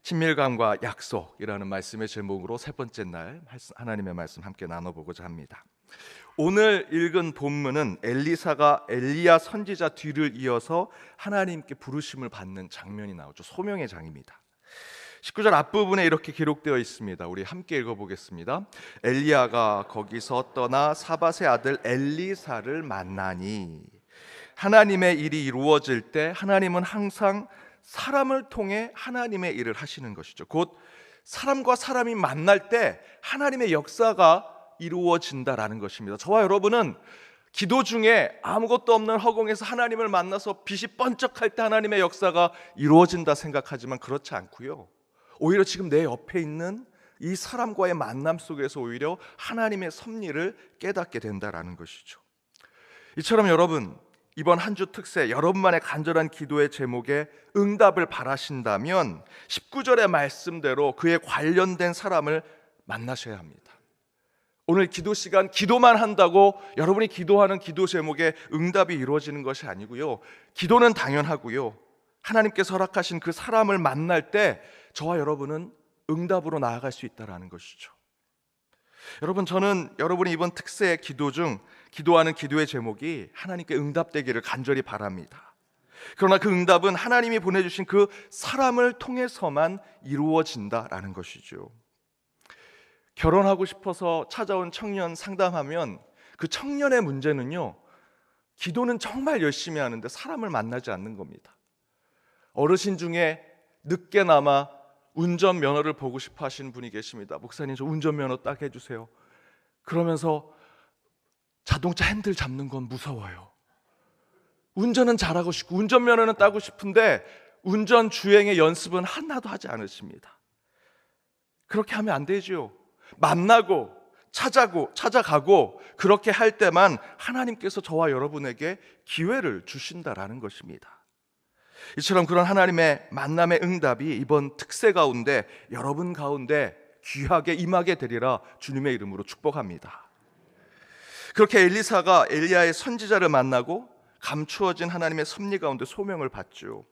친밀감과 약속이라는 말씀의 제목으로 세 번째 날 하나님의 말씀 함께 나눠보고자 합니다. 오늘 읽은 본문은 엘리사가 엘리야 선지자 뒤를 이어서 하나님께 부르심을 받는 장면이 나오죠. 소명의 장입니다. 19절 앞부분에 이렇게 기록되어 있습니다. 우리 함께 읽어보겠습니다. 엘리야가 거기서 떠나 사밧의 아들 엘리사를 만나니. 하나님의 일이 이루어질 때 하나님은 항상 사람을 통해 하나님의 일을 하시는 것이죠. 곧 사람과 사람이 만날 때 하나님의 역사가 이루어진다라는 것입니다. 저와 여러분은 기도 중에 아무것도 없는 허공에서 하나님을 만나서 빛이 번쩍할 때 하나님의 역사가 이루어진다 생각하지만 그렇지 않고요. 오히려 지금 내 옆에 있는 이 사람과의 만남 속에서 오히려 하나님의 섭리를 깨닫게 된다라는 것이죠. 이처럼 여러분, 이번 한 주 특세 여러분만의 간절한 기도의 제목에 응답을 바라신다면 19절의 말씀대로 그에 관련된 사람을 만나셔야 합니다. 오늘 기도 시간 기도만 한다고 여러분이 기도하는 기도 제목에 응답이 이루어지는 것이 아니고요. 기도는 당연하고요. 하나님께서 허락하신 그 사람을 만날 때 저와 여러분은 응답으로 나아갈 수 있다는 것이죠. 여러분, 저는 여러분이 이번 특세 기도 중 기도하는 기도의 제목이 하나님께 응답되기를 간절히 바랍니다. 그러나 그 응답은 하나님이 보내주신 그 사람을 통해서만 이루어진다라는 것이죠. 결혼하고 싶어서 찾아온 청년 상담하면 그 청년의 문제는요, 기도는 정말 열심히 하는데 사람을 만나지 않는 겁니다. 어르신 중에 늦게나마 운전면허를 보고 싶어 하시는 분이 계십니다. 목사님, 저 운전면허 딱 해주세요. 그러면서 자동차 핸들 잡는 건 무서워요. 운전은 잘하고 싶고 운전면허는 따고 싶은데 운전 주행의 연습은 하나도 하지 않으십니다. 그렇게 하면 안 되죠. 만나고 찾아가고 그렇게 할 때만 하나님께서 저와 여러분에게 기회를 주신다라는 것입니다. 이처럼 그런 하나님의 만남의 응답이 이번 특세 가운데 여러분 가운데 귀하게 임하게 되리라 주님의 이름으로 축복합니다. 그렇게 엘리사가 엘리야의 선지자를 만나고 감추어진 하나님의 섭리 가운데 소명을 받죠.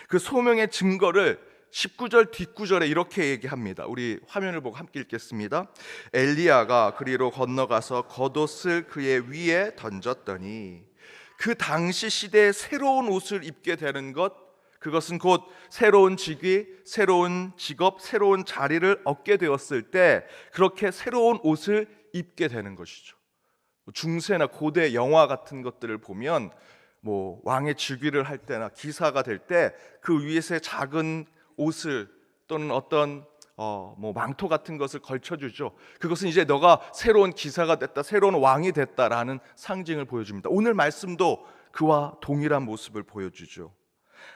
그 소명의 증거를 19절 뒷구절에 이렇게 얘기합니다. 우리 화면을 보고 함께 읽겠습니다. 엘리야가 그리로 건너가서 겉옷을 그의 위에 던졌더니 그 당시 시대에 새로운 옷을 입게 되는 것, 그것은 곧 새로운 직위, 새로운 직업, 새로운 자리를 얻게 되었을 때 그렇게 새로운 옷을 입게 되는 것이죠. 중세나 고대 영화 같은 것들을 보면 왕의 즉위를 할 때나 기사가 될 때 그 위에서 작은 옷을 또는 어떤 망토 같은 것을 걸쳐주죠. 그것은 이제 너가 새로운 기사가 됐다, 새로운 왕이 됐다라는 상징을 보여줍니다. 오늘 말씀도 그와 동일한 모습을 보여주죠.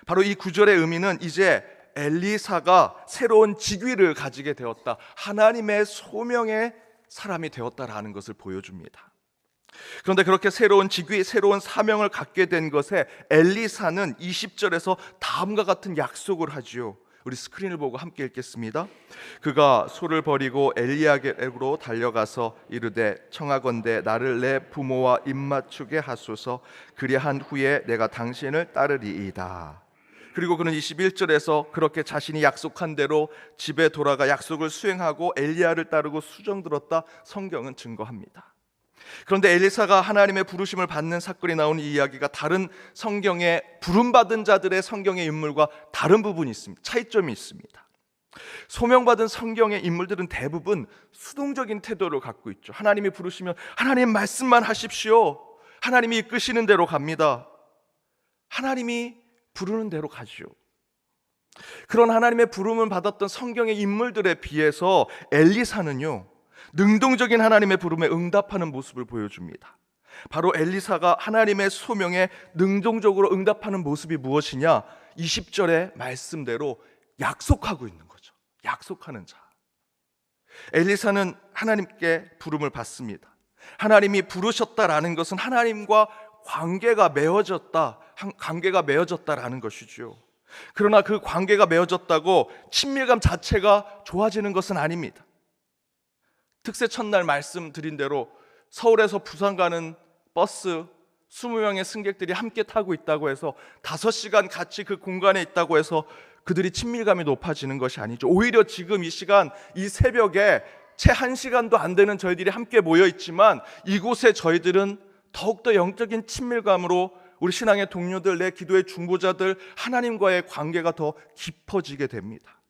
바로 이 구절의 의미는 이제 엘리사가 새로운 직위를 가지게 되었다, 하나님의 소명의 사람이 되었다라는 것을 보여줍니다. 그런데 그렇게 새로운 직위, 새로운 사명을 갖게 된 것에 엘리사는 20절에서 다음과 같은 약속을 하지요. 우리 스크린을 보고 함께 읽겠습니다. 그가 소를 버리고 엘리야에게로 달려가서 이르되 청하건대 나를 내 부모와 입맞추게 하소서. 그리한 후에 내가 당신을 따르리이다. 그리고 그는 21절에서 그렇게 자신이 약속한 대로 집에 돌아가 약속을 수행하고 엘리야를 따르고 수정들었다 성경은 증거합니다. 그런데 엘리사가 하나님의 부르심을 받는 사건이 나오는 이 이야기가 다른 성경의 부름받은 자들의 성경의 인물과 다른 부분이 있습니다. 차이점이 있습니다. 소명받은 성경의 인물들은 대부분 수동적인 태도를 갖고 있죠. 하나님이 부르시면 하나님 말씀만 하십시오. 하나님이 이끄시는 대로 갑니다. 하나님이 부르는 대로 가죠. 그런 하나님의 부름을 받았던 성경의 인물들에 비해서 엘리사는요, 능동적인 하나님의 부름에 응답하는 모습을 보여줍니다. 바로 엘리사가 하나님의 소명에 능동적으로 응답하는 모습이 무엇이냐? 20절의 말씀대로 약속하고 있는 거죠. 약속하는 자. 엘리사는 하나님께 부름을 받습니다. 하나님이 부르셨다라는 것은 하나님과 관계가 맺어졌다라는 것이죠. 그러나 그 관계가 맺어졌다고 친밀감 자체가 좋아지는 것은 아닙니다. 특세 첫날 말씀드린 대로 서울에서 부산 가는 버스 20명의 승객들이 함께 타고 있다고 해서 5시간 같이 그 공간에 있다고 해서 그들이 친밀감이 높아지는 것이 아니죠. 오히려 지금 이 시간, 이 새벽에 채 1시간도 안 되는 저희들이 함께 모여 있지만 이곳에 저희들은 더욱더 영적인 친밀감으로 우리 신앙의 동료들, 내 기도의 중보자들, 하나님과의 관계가 더 깊어지게 됩니다.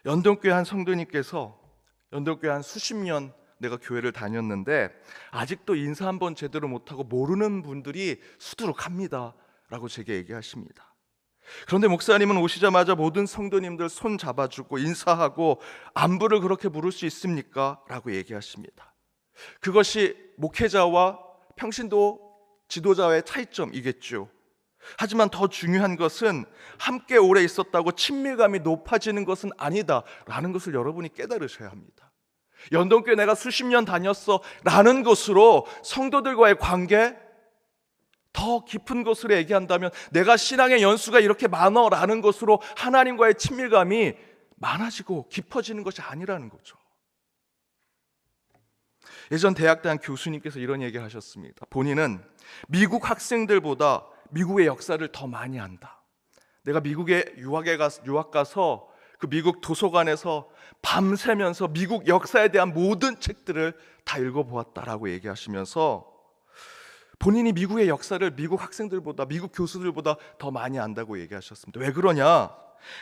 연동교회 한 성도님께서 연동교회 한 수십 년 내가 교회를 다녔는데 아직도 인사 한번 제대로 못하고 모르는 분들이 수두룩합니다 라고 제게 얘기하십니다. 그런데 목사님은 오시자마자 모든 성도님들 손 잡아주고 인사하고 안부를 그렇게 물을 수 있습니까? 라고 얘기하십니다. 그것이 목회자와 평신도 지도자의 차이점이겠죠. 하지만 더 중요한 것은 함께 오래 있었다고 친밀감이 높아지는 것은 아니다라는 것을 여러분이 깨달으셔야 합니다. 연동교회 내가 수십 년 다녔어 라는 것으로 성도들과의 관계, 더 깊은 것으로 얘기한다면 내가 신앙의 연수가 이렇게 많어 라는 것으로 하나님과의 친밀감이 많아지고 깊어지는 것이 아니라는 거죠. 예전 대학 때 한 교수님께서 이런 얘기를 하셨습니다. 본인은 미국 학생들보다 미국의 역사를 더 많이 안다. 내가 미국에 유학 가서 그 미국 도서관에서 밤새면서 미국 역사에 대한 모든 책들을 다 읽어보았다라고 얘기하시면서 본인이 미국의 역사를 미국 학생들보다, 미국 교수들보다 더 많이 안다고 얘기하셨습니다. 왜 그러냐?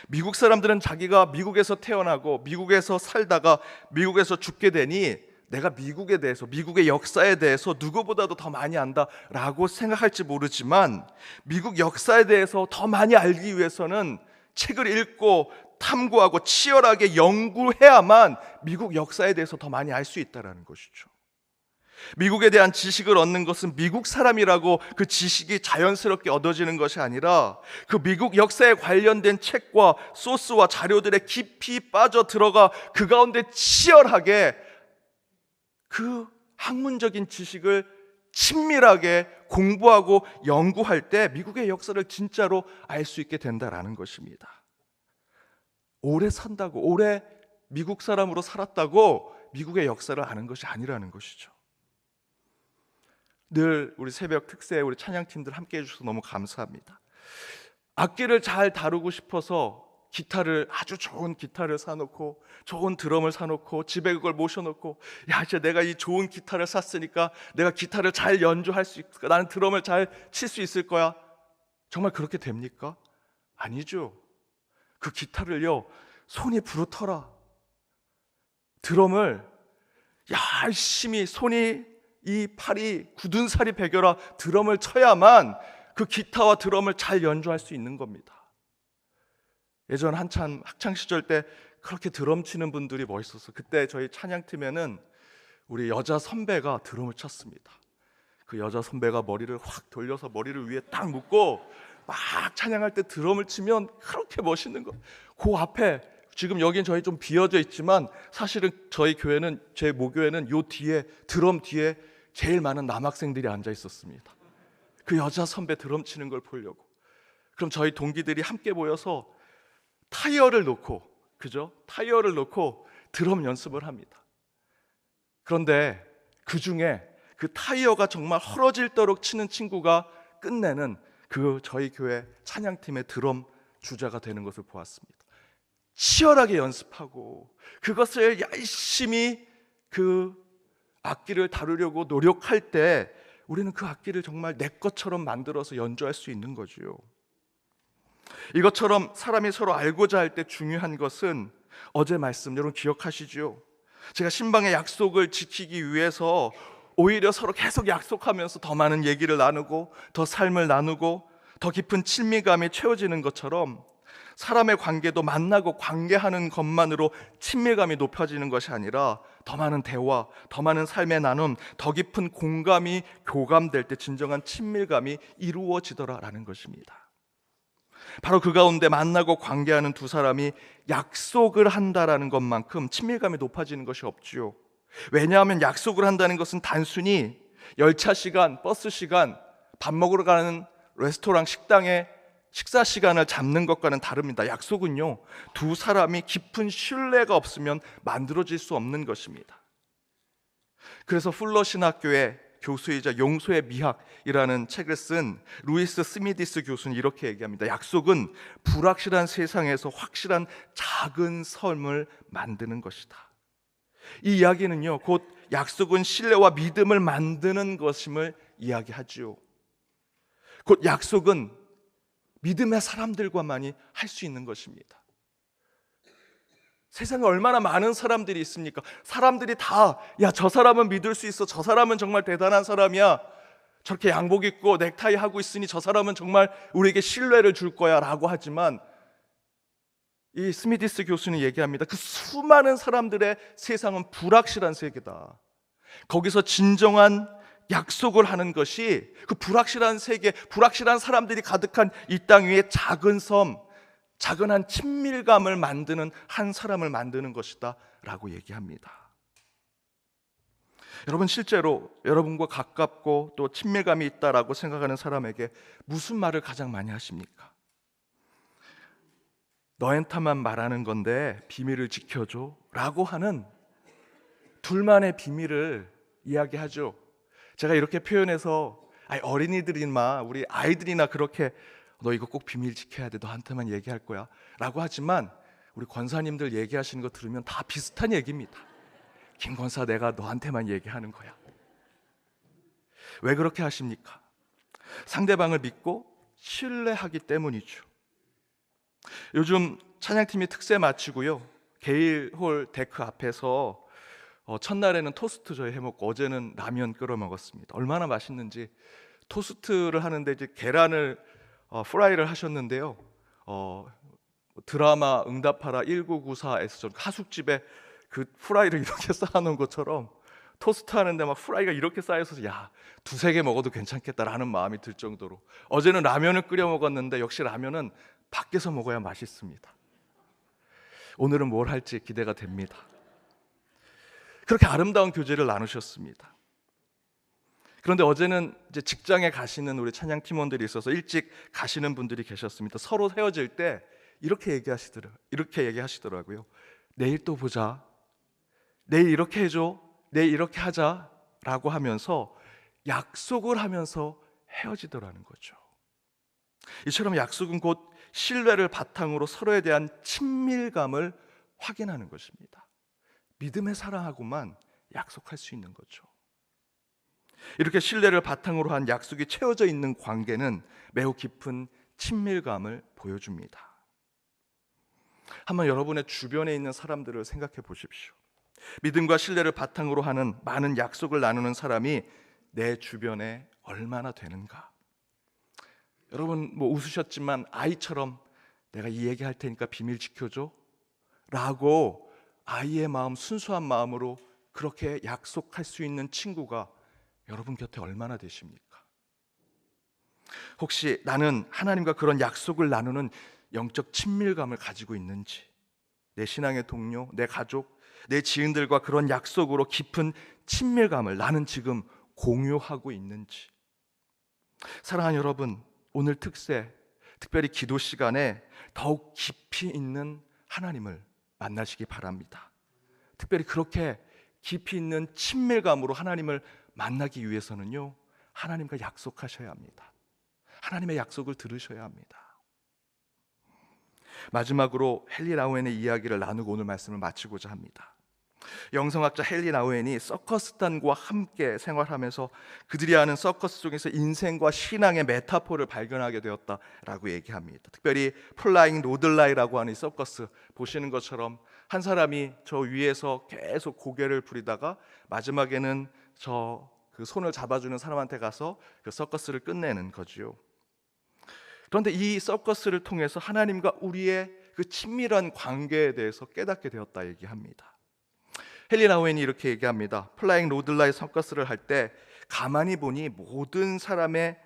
미국 사람들은 자기가 미국에서 태어나고 미국에서 살다가 미국에서 죽게 되니 내가 미국에 대해서, 미국의 역사에 대해서 누구보다도 더 많이 안다라고 생각할지 모르지만 미국 역사에 대해서 더 많이 알기 위해서는 책을 읽고 탐구하고 치열하게 연구해야만 미국 역사에 대해서 더 많이 알 수 있다는 것이죠. 미국에 대한 지식을 얻는 것은 미국 사람이라고 그 지식이 자연스럽게 얻어지는 것이 아니라 그 미국 역사에 관련된 책과 소스와 자료들에 깊이 빠져 들어가 그 가운데 치열하게 그 학문적인 지식을 친밀하게 공부하고 연구할 때 미국의 역사를 진짜로 알 수 있게 된다라는 것입니다. 오래 산다고, 오래 미국 사람으로 살았다고 미국의 역사를 아는 것이 아니라는 것이죠. 늘 우리 새벽 특세 우리 찬양팀들 함께 해주셔서 너무 감사합니다. 악기를 잘 다루고 싶어서 기타를, 아주 좋은 기타를 사놓고 좋은 드럼을 사놓고 집에 그걸 모셔놓고, 야 이제 내가 이 좋은 기타를 샀으니까 내가 기타를 잘 연주할 수 있을까, 나는 드럼을 잘 칠 수 있을 거야. 정말 그렇게 됩니까? 아니죠. 그 기타를요 손이 부르터라, 드럼을 열심히 손이, 이 팔이 굳은 살이 배겨라 드럼을 쳐야만 그 기타와 드럼을 잘 연주할 수 있는 겁니다. 예전 한참 학창시절 때 그렇게 드럼 치는 분들이 멋있었어요. 그때 저희 찬양팀에는 우리 여자 선배가 드럼을 쳤습니다. 그 여자 선배가 머리를 확 돌려서 머리를 위에 딱 묶고 막 찬양할 때 드럼을 치면 그렇게 멋있는 거. 그 앞에, 지금 여긴 저희 좀 비어져 있지만 사실은 저희 교회는, 제 모교회는 요 뒤에, 드럼 뒤에 제일 많은 남학생들이 앉아 있었습니다. 그 여자 선배 드럼 치는 걸 보려고. 그럼 저희 동기들이 함께 모여서 타이어를 놓고, 그죠? 타이어를 놓고 드럼 연습을 합니다. 그런데 그 중에 그 타이어가 정말 헐어질도록 치는 친구가 끝내는 그 저희 교회 찬양팀의 드럼 주자가 되는 것을 보았습니다. 치열하게 연습하고 그것을 열심히 그 악기를 다루려고 노력할 때 우리는 그 악기를 정말 내 것처럼 만들어서 연주할 수 있는 거죠. 이것처럼 사람이 서로 알고자 할 때 중요한 것은, 어제 말씀 여러분 기억하시죠? 제가 신방의 약속을 지키기 위해서 오히려 서로 계속 약속하면서 더 많은 얘기를 나누고 더 삶을 나누고 더 깊은 친밀감이 채워지는 것처럼 사람의 관계도 만나고 관계하는 것만으로 친밀감이 높아지는 것이 아니라 더 많은 대화, 더 많은 삶의 나눔, 더 깊은 공감이 교감될 때 진정한 친밀감이 이루어지더라라는 것입니다. 바로 그 가운데 만나고 관계하는 두 사람이 약속을 한다라는 것만큼 친밀감이 높아지는 것이 없지요. 왜냐하면 약속을 한다는 것은 단순히 열차 시간, 버스 시간, 밥 먹으러 가는 레스토랑 식당에 식사 시간을 잡는 것과는 다릅니다. 약속은요, 두 사람이 깊은 신뢰가 없으면 만들어질 수 없는 것입니다. 그래서 풀러 신학교에 교수이자 용서의 미학이라는 책을 쓴 루이스 스미디스 교수는 이렇게 얘기합니다. 약속은 불확실한 세상에서 확실한 작은 삶을 만드는 것이다. 이 이야기는요, 곧 약속은 신뢰와 믿음을 만드는 것임을 이야기하지요. 곧 약속은 믿음의 사람들과만이 할 수 있는 것입니다. 세상에 얼마나 많은 사람들이 있습니까? 사람들이 다, 야, 저 사람은 믿을 수 있어, 저 사람은 정말 대단한 사람이야, 저렇게 양복 입고 넥타이 하고 있으니 저 사람은 정말 우리에게 신뢰를 줄 거야 라고 하지만, 이 스미디스 교수는 얘기합니다. 그 수많은 사람들의 세상은 불확실한 세계다. 거기서 진정한 약속을 하는 것이 그 불확실한 세계, 불확실한 사람들이 가득한 이 땅 위에 작은 섬, 작은 한 친밀감을 만드는 한 사람을 만드는 것이다 라고 얘기합니다. 여러분, 실제로 여러분과 가깝고 또 친밀감이 있다라고 생각하는 사람에게 무슨 말을 가장 많이 하십니까? 너한테만 말하는 건데 비밀을 지켜줘 라고 하는 둘만의 비밀을 이야기하죠. 제가 이렇게 표현해서 어린이들이나 우리 아이들이나 그렇게 너 이거 꼭 비밀 지켜야 돼, 너한테만 얘기할 거야 라고 하지만, 우리 권사님들 얘기하시는 거 들으면 다 비슷한 얘기입니다. 김 권사, 내가 너한테만 얘기하는 거야. 왜 그렇게 하십니까? 상대방을 믿고 신뢰하기 때문이죠. 요즘 찬양팀이 특세 마치고요, 게일홀 데크 앞에서 첫날에는 토스트 저희 해먹고 어제는 라면 끓여 먹었습니다. 얼마나 맛있는지. 토스트를 하는데 이제 계란을 프라이를 하셨는데요, 드라마 응답하라 1994에서 전 하숙집에 그 프라이를 이렇게 쌓아놓은 것처럼 토스트 하는데 막 프라이가 이렇게 쌓여서, 야, 두세 개 먹어도 괜찮겠다라는 마음이 들 정도로. 어제는 라면을 끓여 먹었는데 역시 라면은 밖에서 먹어야 맛있습니다. 오늘은 뭘 할지 기대가 됩니다. 그렇게 아름다운 교제를 나누셨습니다. 그런데 어제는 이제 직장에 가시는 우리 찬양 팀원들이 있어서 일찍 가시는 분들이 계셨습니다. 서로 헤어질 때 이렇게 얘기하시더라고요. 내일 또 보자, 내일 이렇게 해줘, 내일 이렇게 하자 라고 하면서 약속을 하면서 헤어지더라는 거죠. 이처럼 약속은 곧 신뢰를 바탕으로 서로에 대한 친밀감을 확인하는 것입니다. 믿음의 사랑하고만 약속할 수 있는 거죠. 이렇게 신뢰를 바탕으로 한 약속이 채워져 있는 관계는 매우 깊은 친밀감을 보여줍니다. 한번 여러분의 주변에 있는 사람들을 생각해 보십시오. 믿음과 신뢰를 바탕으로 하는 많은 약속을 나누는 사람이 내 주변에 얼마나 되는가? 여러분 웃으셨지만 아이처럼 내가 이 얘기 할 테니까 비밀 지켜줘 라고 아이의 마음, 순수한 마음으로 그렇게 약속할 수 있는 친구가 여러분 곁에 얼마나 되십니까? 혹시 나는 하나님과 그런 약속을 나누는 영적 친밀감을 가지고 있는지, 내 신앙의 동료, 내 가족, 내 지인들과 그런 약속으로 깊은 친밀감을 나는 지금 공유하고 있는지. 사랑하는 여러분, 오늘 특세, 특별히 기도 시간에 더욱 깊이 있는 하나님을 만나시기 바랍니다. 특별히 그렇게 깊이 있는 친밀감으로 하나님을 만나기 위해서는요, 하나님과 약속하셔야 합니다. 하나님의 약속을 들으셔야 합니다. 마지막으로 헨리 나우엔의 이야기를 나누고 오늘 말씀을 마치고자 합니다. 영성학자 헨리 나우엔이 서커스단과 함께 생활하면서 그들이 하는 서커스 속에서 인생과 신앙의 메타포를 발견하게 되었다라고 얘기합니다. 특별히 플라잉 로들라이라고 하는 이 서커스 보시는 것처럼 한 사람이 저 위에서 계속 고개를 부리다가 마지막에는 그 손을 잡아주는 사람한테 가서 그 서커스를 끝내는 거지요. 그런데 이 서커스를 통해서 하나님과 우리의 그 친밀한 관계에 대해서 깨닫게 되었다 얘기합니다. 헨리 나우엔이 이렇게 얘기합니다. 플라잉 로들라이 서커스를 할 때 가만히 보니 모든 사람의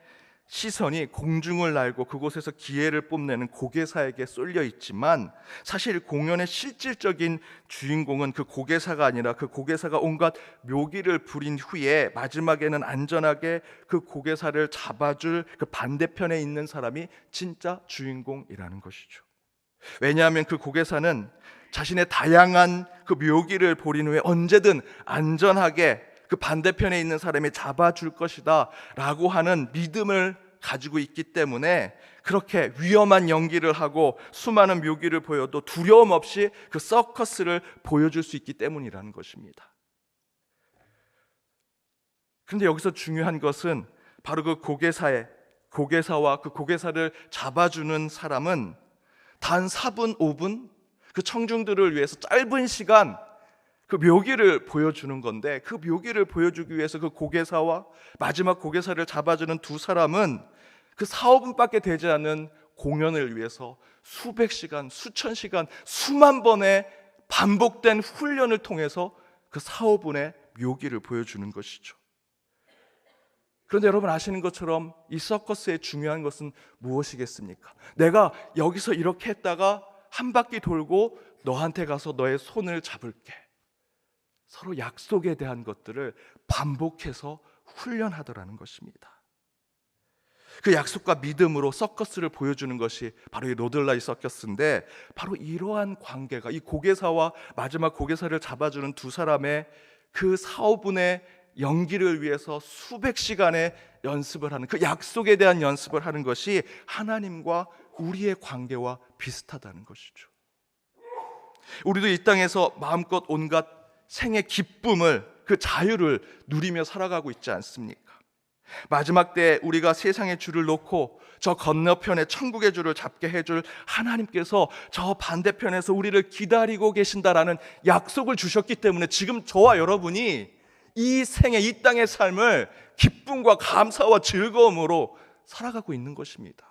시선이 공중을 날고 그곳에서 기회를 뽐내는 고개사에게 쏠려 있지만, 사실 공연의 실질적인 주인공은 그 고개사가 아니라 그 고개사가 온갖 묘기를 부린 후에 마지막에는 안전하게 그 고개사를 잡아줄 그 반대편에 있는 사람이 진짜 주인공이라는 것이죠. 왜냐하면 그 고개사는 자신의 다양한 그 묘기를 보린 후에 언제든 안전하게 그 반대편에 있는 사람이 잡아줄 것이다 라고 하는 믿음을 가지고 있기 때문에 그렇게 위험한 연기를 하고 수많은 묘기를 보여도 두려움 없이 그 서커스를 보여줄 수 있기 때문이라는 것입니다. 그런데 여기서 중요한 것은 바로 그 고개사와 그 고개사를 잡아주는 사람은 단 4분, 5분 그 청중들을 위해서 짧은 시간 그 묘기를 보여주는 건데, 그 묘기를 보여주기 위해서 그 고개사와 마지막 고개사를 잡아주는 두 사람은 그 4, 5분밖에 되지 않은 공연을 위해서 수백 시간, 수천 시간, 수만 번의 반복된 훈련을 통해서 그 4, 5분의 묘기를 보여주는 것이죠. 그런데 여러분 아시는 것처럼 이 서커스의 중요한 것은 무엇이겠습니까? 내가 여기서 이렇게 했다가 한 바퀴 돌고 너한테 가서 너의 손을 잡을게. 서로 약속에 대한 것들을 반복해서 훈련하더라는 것입니다. 그 약속과 믿음으로 서커스를 보여주는 것이 바로 이 로들라이 서커스인데, 바로 이러한 관계가 이 고개사와 마지막 고개사를 잡아주는 두 사람의 그 4, 5분의 연기를 위해서 수백 시간의 연습을 하는, 그 약속에 대한 연습을 하는 것이 하나님과 우리의 관계와 비슷하다는 것이죠. 우리도 이 땅에서 마음껏 온갖 생의 기쁨을, 그 자유를 누리며 살아가고 있지 않습니까? 마지막 때 우리가 세상의 줄을 놓고 저 건너편에 천국의 줄을 잡게 해줄 하나님께서 저 반대편에서 우리를 기다리고 계신다라는 약속을 주셨기 때문에 지금 저와 여러분이 이 생애, 이 땅의 삶을 기쁨과 감사와 즐거움으로 살아가고 있는 것입니다.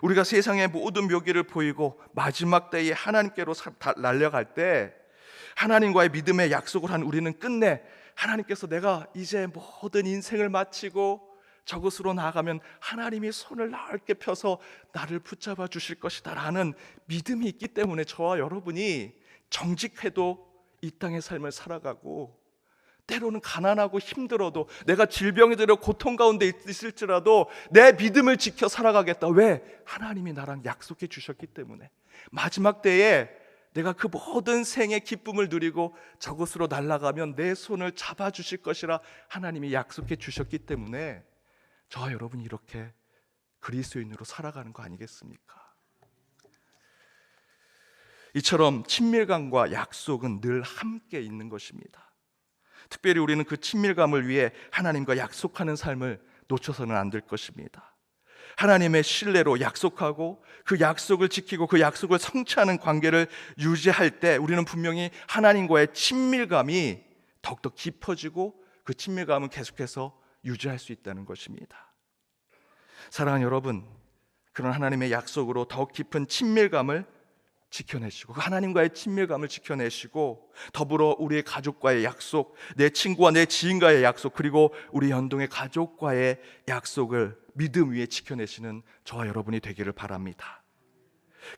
우리가 세상의 모든 묘기를 보이고 마지막 때에 하나님께로 날려갈 때 하나님과의 믿음의 약속을 한 우리는 끝내 하나님께서 내가 이제 모든 인생을 마치고 저곳으로 나아가면 하나님이 손을 넓게 펴서 나를 붙잡아 주실 것이다 라는 믿음이 있기 때문에 저와 여러분이 정직해도 이 땅의 삶을 살아가고, 때로는 가난하고 힘들어도 내가 질병이 들어 고통 가운데 있을지라도 내 믿음을 지켜 살아가겠다. 왜? 하나님이 나랑 약속해 주셨기 때문에. 마지막 때에 내가 그 모든 생의 기쁨을 누리고 저곳으로 날아가면 내 손을 잡아주실 것이라 하나님이 약속해 주셨기 때문에 저와 여러분이 이렇게 그리스도인으로 살아가는 거 아니겠습니까? 이처럼 친밀감과 약속은 늘 함께 있는 것입니다. 특별히 우리는 그 친밀감을 위해 하나님과 약속하는 삶을 놓쳐서는 안 될 것입니다. 하나님의 신뢰로 약속하고 그 약속을 지키고 그 약속을 성취하는 관계를 유지할 때 우리는 분명히 하나님과의 친밀감이 더욱더 깊어지고 그 친밀감은 계속해서 유지할 수 있다는 것입니다. 사랑하는 여러분, 그런 하나님의 약속으로 더욱 깊은 친밀감을 지켜내시고, 그 하나님과의 친밀감을 지켜내시고, 더불어 우리의 가족과의 약속, 내 친구와 내 지인과의 약속, 그리고 우리 연동의 가족과의 약속을 믿음 위에 지켜내시는 저와 여러분이 되기를 바랍니다.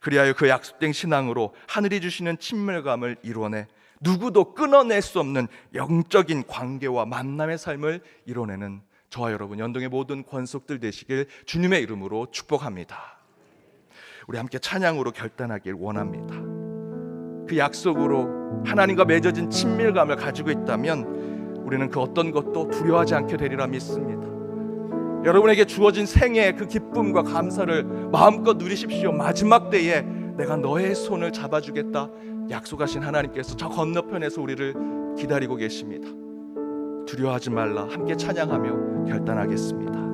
그리하여 그 약속된 신앙으로 하늘이 주시는 친밀감을 이뤄내 누구도 끊어낼 수 없는 영적인 관계와 만남의 삶을 이뤄내는 저와 여러분 연동의 모든 권속들 되시길 주님의 이름으로 축복합니다. 우리 함께 찬양으로 결단하길 원합니다. 그 약속으로 하나님과 맺어진 친밀감을 가지고 있다면 우리는 그 어떤 것도 두려워하지 않게 되리라 믿습니다. 여러분에게 주어진 생애의 그 기쁨과 감사를 마음껏 누리십시오. 마지막 때에 내가 너의 손을 잡아주겠다 약속하신 하나님께서 저 건너편에서 우리를 기다리고 계십니다. 두려워하지 말라. 함께 찬양하며 결단하겠습니다.